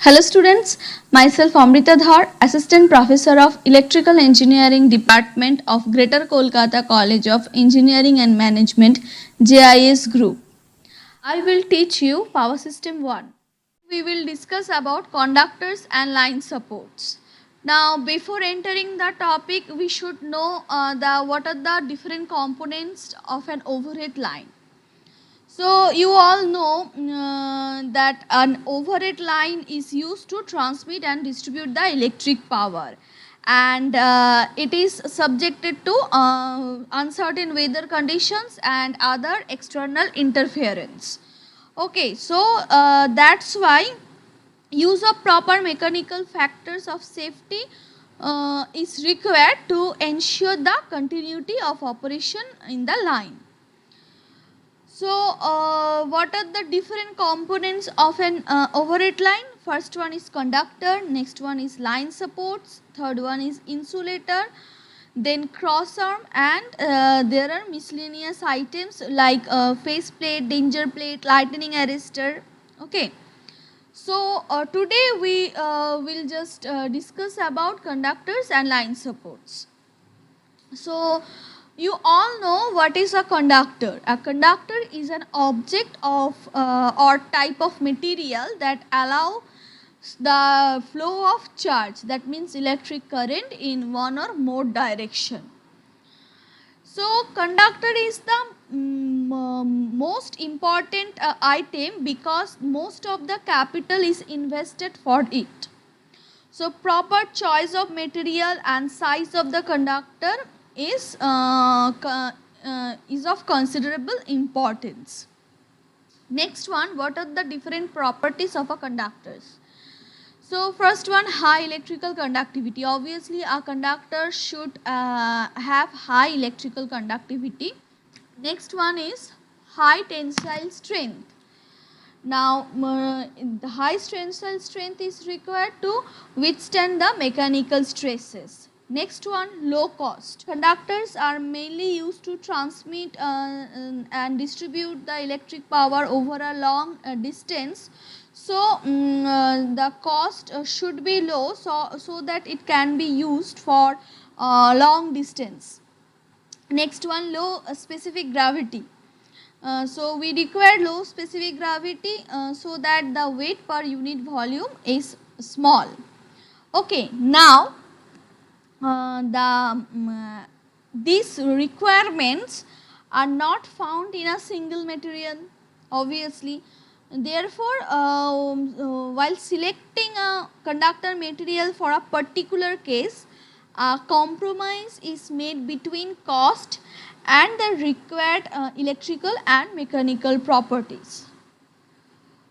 Hello students, myself Amrita Dhar, Assistant Professor of Electrical Engineering Department of Greater Kolkata College of Engineering and Management, JIS Group. I will teach you Power System 1. We will discuss about conductors and line supports. Now before entering the topic, we should know what are the different components of an overhead line. So you all know that an overhead line is used to transmit and distribute the electric power, and it is subjected to uncertain weather conditions and other external interference. Okay, so that's why use of proper mechanical factors of safety is required to ensure the continuity of operation in the line. So, what are the different components of an overhead line? First one is conductor, next one is line supports, third one is insulator, then cross arm, and there are miscellaneous items like face plate, danger plate, lightning arrestor. Okay. So, today we will just discuss about conductors and line supports. So, you all know what is a conductor. A conductor is an object of or type of material that allow the flow of charge, that means electric current, in one or more direction. So conductor is the most important item because most of the capital is invested for it. So proper choice of material and size of the conductor is of considerable importance. Next one, what are the different properties of a conductors? So first one, high electrical conductivity. Obviously a conductor should have high electrical conductivity. Next one is high tensile strength. Now, the high tensile strength is required to withstand the mechanical stresses. Next one, low cost. Conductors are mainly used to transmit and distribute the electric power over a long distance. So, the cost should be low so that it can be used for long distance. Next one, low specific gravity. So we require low specific gravity so that the weight per unit volume is small. Okay, now these requirements are not found in a single material, obviously. Therefore, while selecting a conductor material for a particular case, a compromise is made between cost and the required electrical and mechanical properties.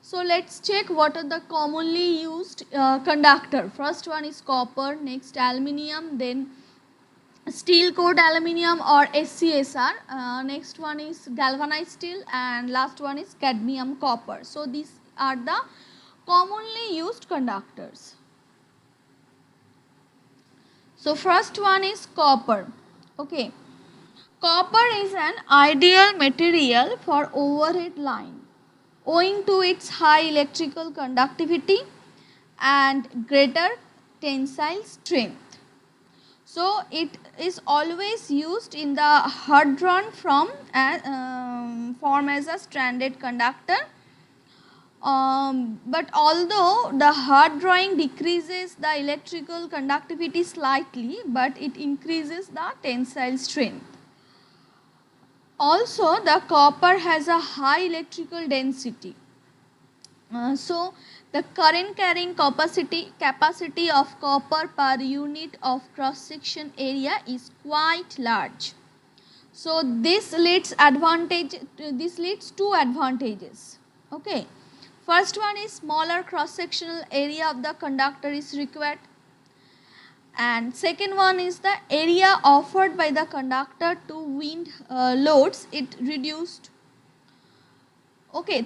So let's check what are the commonly used conductor. First one is copper, next aluminium, then steel coated aluminium or SCSR, next one is galvanized steel, and last one is cadmium copper. So these are the commonly used conductors. So first one is copper. Okay. Copper is an ideal material for overhead line owing to its high electrical conductivity and greater tensile strength. So it is always used in the hard drawn form as a stranded conductor. But although the hard drawing decreases the electrical conductivity slightly, but it increases the tensile strength. Also, the copper has a high electrical density. So, the current carrying capacity of copper per unit of cross section area is quite large. So, this leads to advantages. Okay. First one is smaller cross sectional area of the conductor is required, and second one is the area offered by the conductor to wind loads it reduced. Okay,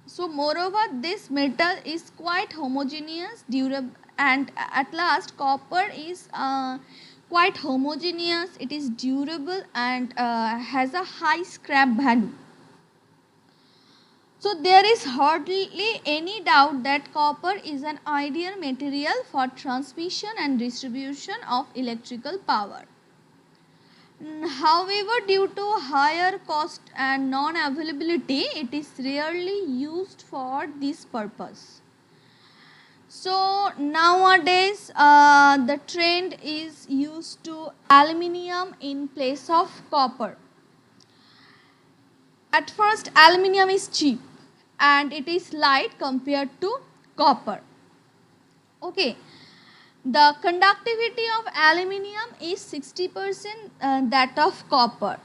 so moreover this metal is quite homogeneous, durable, and at last copper is quite homogeneous, it is durable and has a high scrap value. So there is hardly any doubt that copper is an ideal material for transmission and distribution of electrical power. However, due to higher cost and non-availability, it is rarely used for this purpose. So nowadays the trend is used to aluminium in place of copper. At first, aluminium is cheap and it is light compared to copper. Okay, the conductivity of aluminium is 60% that of copper.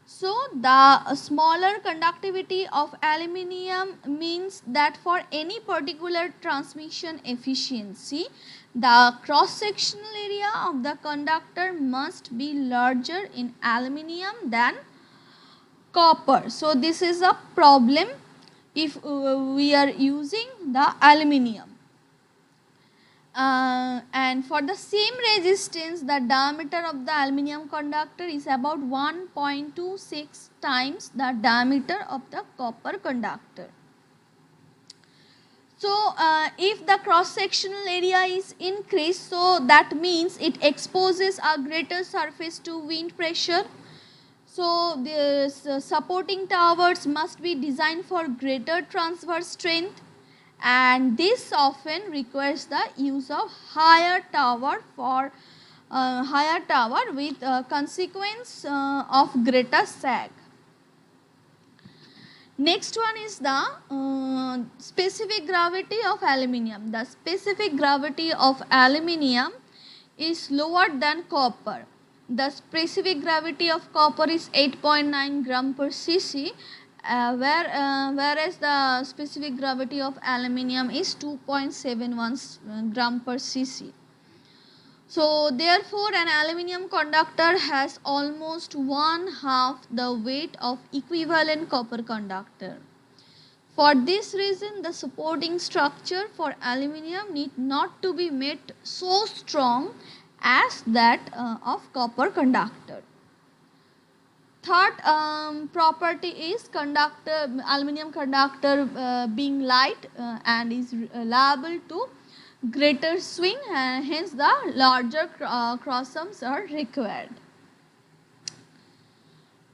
So the smaller conductivity of aluminium means that for any particular transmission efficiency, the cross sectional area of the conductor must be larger in aluminium than copper. So this is a problem if we are using the aluminium. And for the same resistance, the diameter of the aluminium conductor is about 1.26 times the diameter of the copper conductor. So if the cross sectional area is increased, so that means it exposes a greater surface to wind pressure. So the supporting towers must be designed for greater transverse strength, and this often requires the use of higher tower with consequence of greater sag. Next one is the specific gravity of aluminium. The specific gravity of aluminium is lower than copper. The specific gravity of copper is 8.9 gram per cc, whereas the specific gravity of aluminium is 2.71 gram per cc. So therefore an aluminium conductor has almost 1/2 the weight of equivalent copper conductor. For this reason, the supporting structure for aluminium need not to be made so strong as that of copper conductor. Third property is aluminium conductor being light and is liable to greater swing, and hence the larger cross arms are required.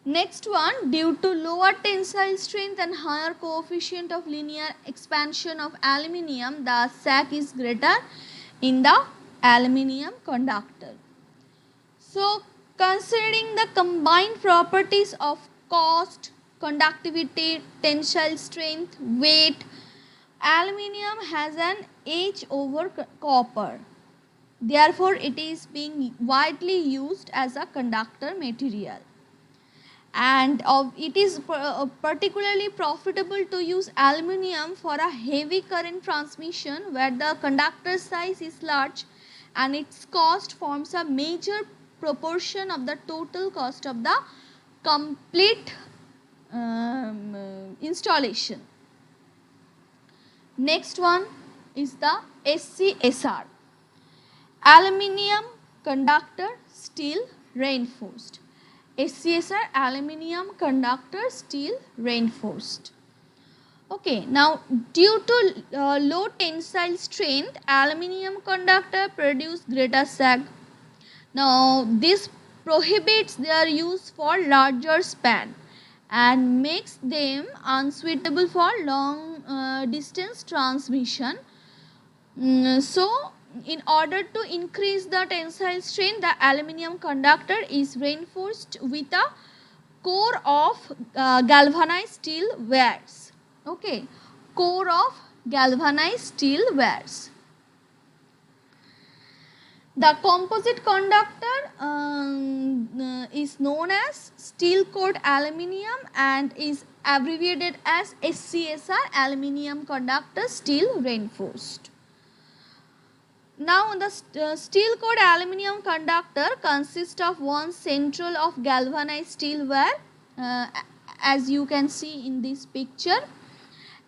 Next one, due to lower tensile strength and higher coefficient of linear expansion of aluminium, the sag is greater in the aluminium conductor. So considering the combined properties of cost, conductivity, tensile strength, weight, aluminium has an edge over copper. Therefore, it is being widely used as a conductor material. And it is particularly profitable to use aluminium for a heavy current transmission where the conductor size is large and its cost forms a major proportion of the total cost of the complete installation. Next one is the SCSR, aluminium conductor steel reinforced. SCSR, aluminium conductor steel reinforced. Okay, now due to low tensile strength, aluminium conductor produce greater sag. Now this prohibits their use for larger span and makes them unsuitable for long distance transmission. So in order to increase the tensile strength, the aluminium conductor is reinforced with a core of galvanized steel wires. Okay, core of galvanized steel wires. The composite conductor is known as steel cored aluminium and is abbreviated as SCSR, aluminium conductor steel reinforced. Now the steel cored aluminium conductor consists of one central of galvanized steel wire as you can see in this picture,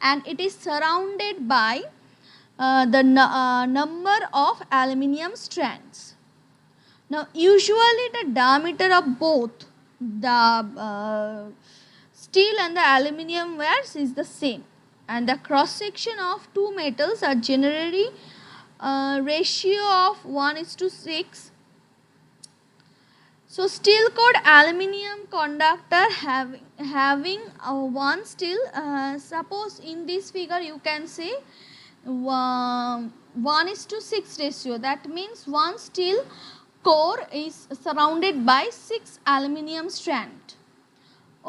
and it is surrounded by the number of aluminium strands. Now usually the diameter of both the steel and the aluminium wires is the same, and the cross section of two metals are generally ratio of 1:6. So steel cord aluminium conductor having one steel, suppose in this figure you can say 1:6 ratio. That means one steel core is surrounded by 6 aluminium strand.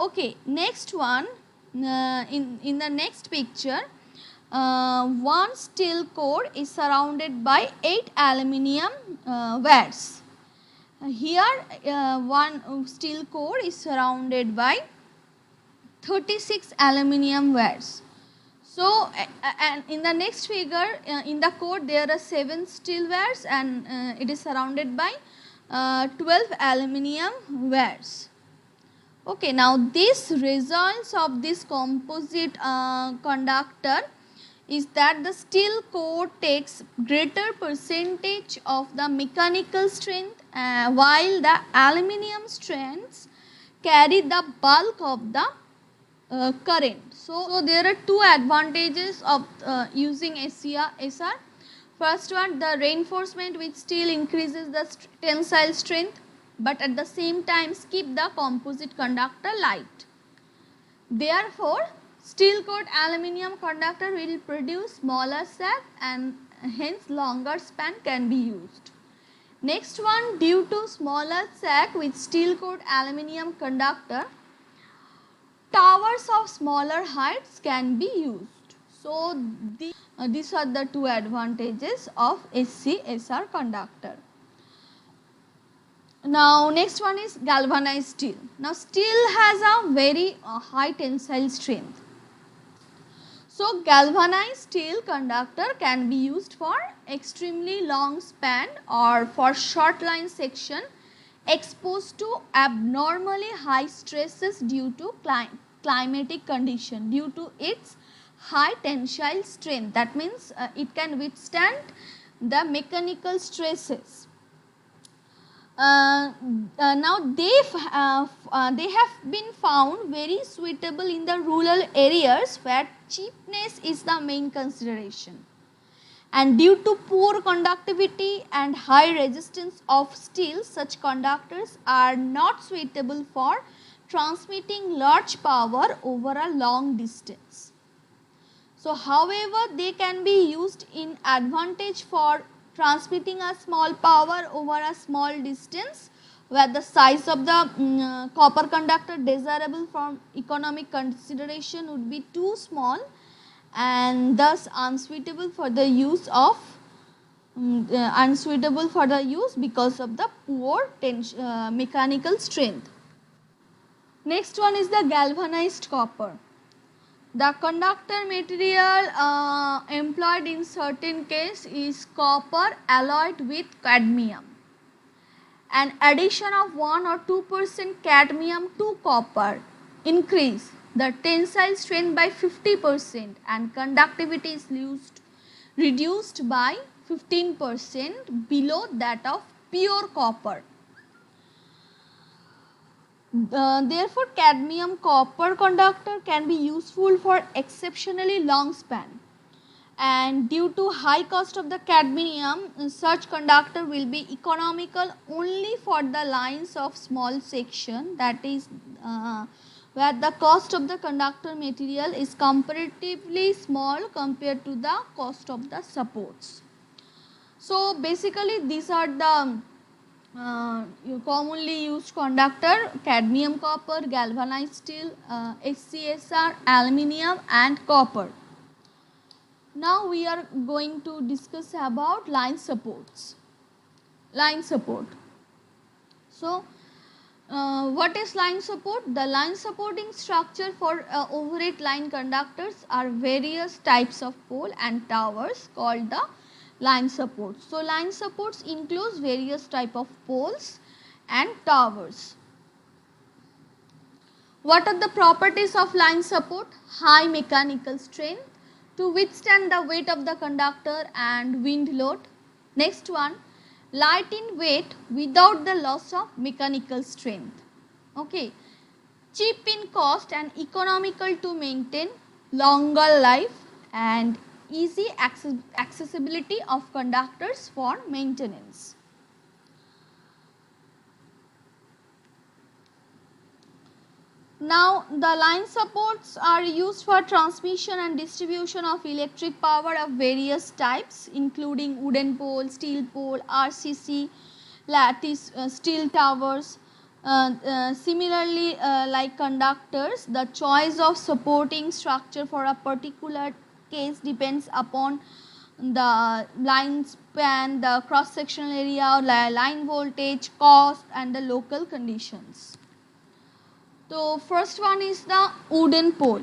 Okay, next one, in the next picture, one steel core is surrounded by 8 aluminium wires. Here one steel core is surrounded by 36 aluminium wires. So and in the next figure, in the core there are 7 steel wires, and it is surrounded by 12 aluminium wires. Okay, now this results of this composite conductor is that the steel core takes greater percentage of the mechanical strength, while the aluminium strands carry the bulk of the current. So there are two advantages of using SR. First one, the reinforcement with steel increases the tensile strength, but at the same time keep the composite conductor light. Therefore, steel cord aluminium conductor will produce smaller sag, and hence longer span can be used. Next one, due to smaller sag with steel cord aluminium conductor, towers of smaller heights can be used. So these are the two advantages of SR conductor. Now next one is galvanized steel. Now steel has a very high tensile strength. So galvanized steel conductor can be used for extremely long span or for short line section exposed to abnormally high stresses due to climatic condition, due to its high tensile strength. That means it can withstand the mechanical stresses. Now they have been found very suitable in the rural areas where cheapness is the main consideration, and due to poor conductivity and high resistance of steel, such conductors are not suitable for transmitting large power over a long distance. So however, they can be used in advantage for transmitting a small power over a small distance, where the size of the copper conductor desirable from economic consideration would be too small, and thus unsuitable for the use because of the poor mechanical strength. Next one is the galvanized copper. The conductor material employed in certain case is copper alloyed with cadmium. An addition of 1 or 2% cadmium to copper increase the tensile strength by 50%, and conductivity is reduced by 15% below that of pure copper. Therefore, cadmium copper conductor can be useful for exceptionally long span, and due to high cost of the cadmium, such conductor will be economical only for the lines of small section, that is where the cost of the conductor material is comparatively small compared to the cost of the supports. So basically these are the commonly used conductor: cadmium, copper, galvanized steel, SCSR, aluminium and copper. Now we are going to discuss about line supports. Line support. So what is line support? The line supporting structure for overhead line conductors are various types of pole and towers called the line supports. So line supports includes various type of poles and towers. What are the properties of line support? High mechanical strength to withstand the weight of the conductor and wind load. Next one, light in weight without the loss of mechanical strength. Okay, cheap in cost and economical to maintain, longer life, and easy accessibility of conductors for maintenance. Now, the line supports are used for transmission and distribution of electric power of various types, including wooden pole, steel pole, RCC, lattice steel towers. Similarly, like conductors, the choice of supporting structure for a particular case depends upon the line span, the cross sectional area, line voltage, cost, and the local conditions. So, first one is the wooden pole.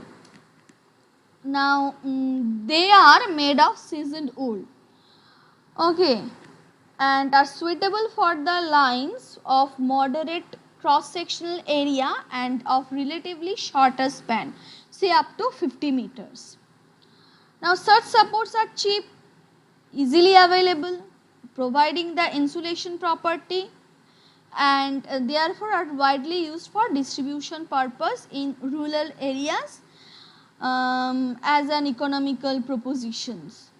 Now, they are made of seasoned wool. Okay, and are suitable for the lines of moderate cross sectional area and of relatively shorter span, say up to 50 meters. Now, such supports are cheap, easily available, providing the insulation property, and therefore are widely used for distribution purpose in rural areas as an economical propositions.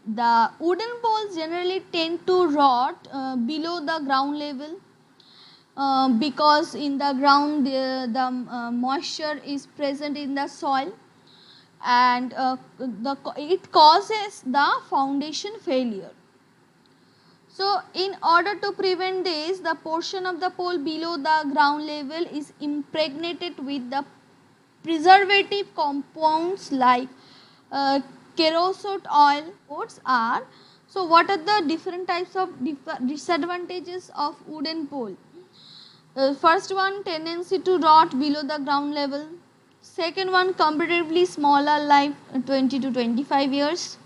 The wooden poles generally tend to rot below the ground level because in the ground the moisture is present in the soil, and it causes the foundation failure. So, in order to prevent this, the portion of the pole below the ground level is impregnated with the preservative compounds like kerosene oil. So, what are the different types of disadvantages of wooden pole? First one, tendency to rot below the ground level. Second one, comparatively smaller life, 20 to 25 years.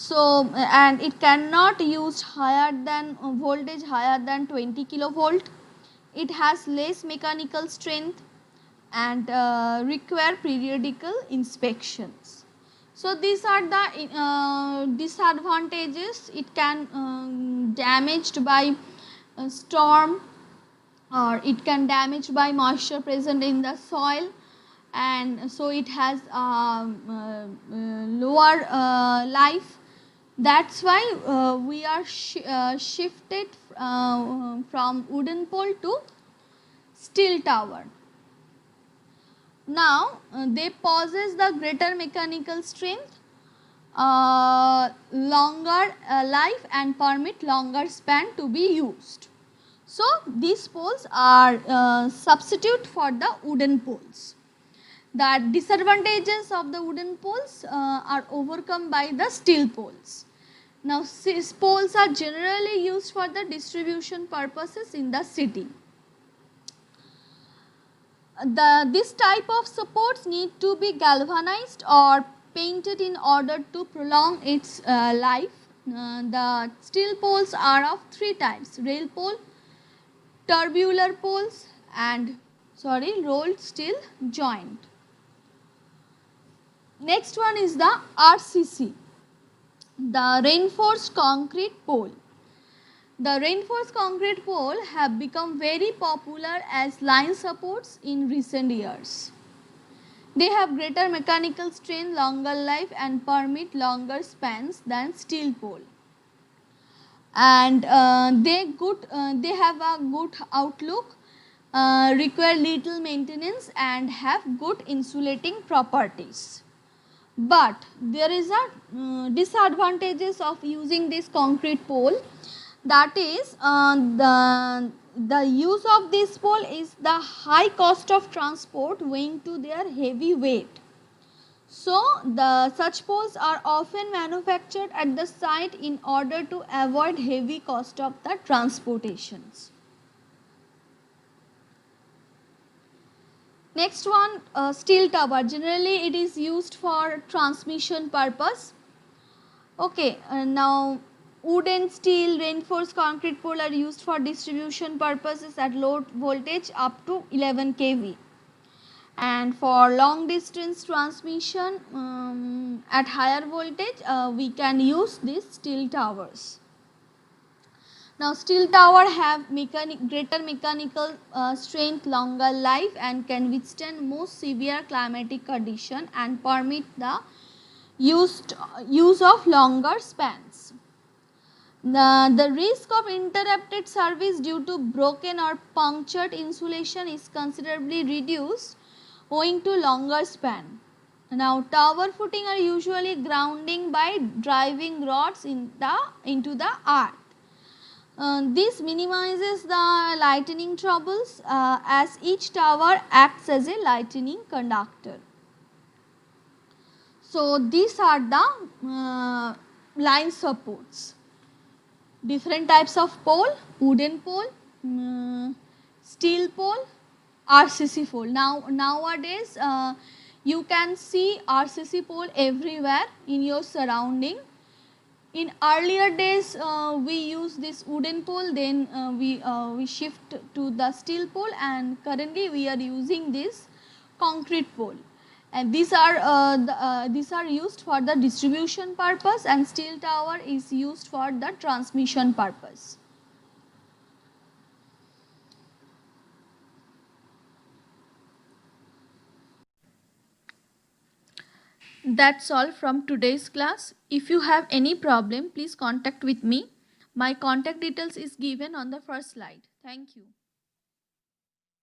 So, and it cannot use higher than voltage higher than 20 kilovolt. It has less mechanical strength and require periodical inspections. So, these are the disadvantages. It can damaged by storm, or it can damaged by moisture present in the soil, and so it has lower life. That's why we are shifted from wooden pole to steel tower. Now, they possess the greater mechanical strength, longer life, and permit longer span to be used. So, these poles are substitute for the wooden poles. The disadvantages of the wooden poles are overcome by the steel poles. Now, these poles are generally used for the distribution purposes in the city. This type of supports need to be galvanized or painted in order to prolong its life. The steel poles are of three types: rail pole, tubular poles, and rolled steel joint. Next one is the RCC, the reinforced concrete pole. The reinforced concrete pole have become very popular as line supports in recent years. They have greater mechanical strength, longer life, and permit longer spans than steel pole. And they have a good outlook, require little maintenance, and have good insulating properties. But there is a disadvantages of using this concrete pole. That is, the use of this pole is the high cost of transport owing to their heavy weight. So, such poles are often manufactured at the site in order to avoid heavy cost of the transportations. Next one, steel tower. Generally, it is used for transmission purpose. Okay, now wood, steel, reinforced concrete pole are used for distribution purposes at low voltage up to 11 kV. And for long distance transmission at higher voltage, we can use these steel towers. Now steel tower have greater mechanical strength, longer life, and can withstand most severe climatic condition and permit the use of longer spans. The risk of interrupted service due to broken or punctured insulation is considerably reduced owing to longer span. Now tower footing are usually grounding by driving rods into the earth. This minimizes the lightning troubles as each tower acts as a lightning conductor. So these are the line supports. Different types of pole: wooden pole, steel pole, RCC pole. Nowadays you can see RCC pole everywhere in your surrounding. In earlier days we use this wooden pole, then we shift to the steel pole, and currently we are using this concrete pole. And these are used for the distribution purpose, and steel tower is used for the transmission purpose. That's all from today's class. If you have any problem, please contact with me. My contact details is given on the first slide. Thank you.